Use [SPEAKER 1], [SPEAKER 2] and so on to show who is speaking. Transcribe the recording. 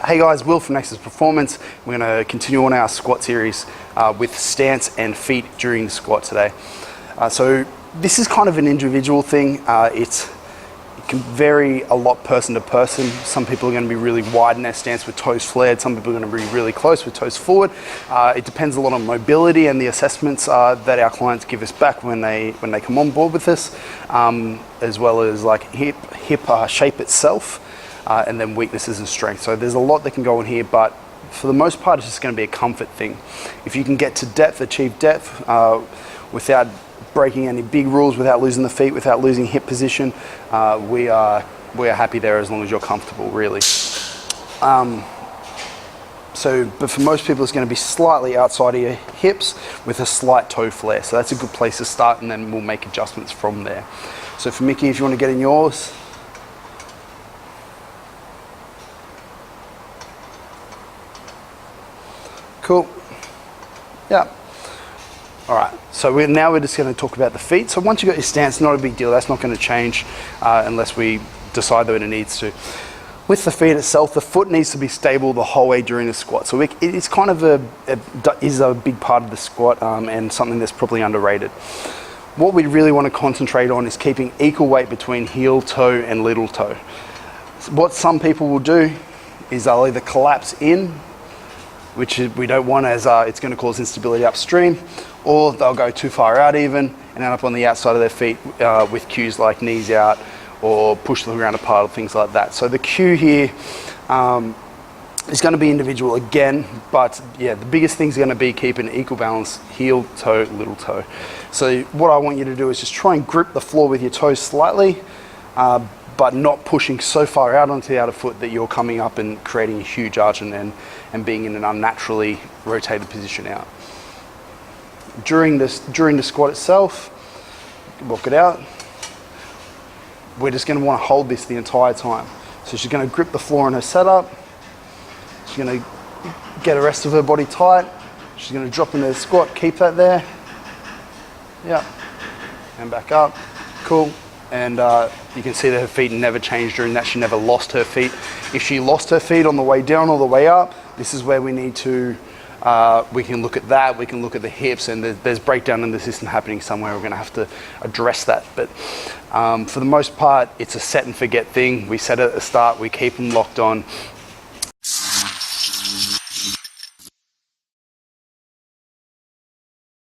[SPEAKER 1] Hey guys, Will from Nexus Performance. We're going to continue on our squat series with stance and feet during the squat today. So this is kind of an individual thing. It can vary a lot person to person. Some people are going to be really wide in their stance with toes flared. Some people are going to be really close with toes forward. It depends a lot on mobility and the assessments that our clients give us back when they come on board with us, as well as like hip shape itself. And then weaknesses and strength. So there's a lot that can go in here, but for the most part, it's just going to be a comfort thing. If you can get to depth, achieve depth, without breaking any big rules, without losing the feet, without losing hip position, we are happy there as long as you're comfortable, really. But for most people, it's going to be slightly outside of your hips with a slight toe flare. So that's a good place to start, and then we'll make adjustments from there. So for Mickey, if you want to get in yours. Cool. Yeah. All right. So now we're just going to talk about the feet. So once you've got your stance, not a big deal. That's not going to change unless we decide that it needs to. With the feet itself, the foot needs to be stable the whole way during the squat. So it's kind of a big part of the squat and something that's probably underrated. What we really want to concentrate on is keeping equal weight between heel toe and little toe. So what some people will do is they'll either collapse in, which we don't want, as it's going to cause instability upstream, or they'll go too far out even and end up on the outside of their feet with cues like knees out or push the ground apart or things like that. So the cue here is going to be individual again, but yeah, the biggest thing is going to be keeping equal balance, heel, toe, little toe. So what I want you to do is just try and grip the floor with your toes slightly, but not pushing so far out onto the outer foot that you're coming up and creating a huge arch and being in an unnaturally rotated position out. During the squat itself, walk it out. We're just going to want to hold this the entire time. So she's going to grip the floor in her setup. She's going to get the rest of her body tight. She's going to drop into the squat, keep that there. Yeah, and back up. Cool. And you can see that her feet never changed during that. She never lost her feet. If she lost her feet on the way down or the way up, this is where we need to, we can look at that, we can look at the hips, and there's breakdown in the system happening somewhere. We're going to have to address that. But for the most part, it's a set and forget thing. We set it at the start, we keep them locked on,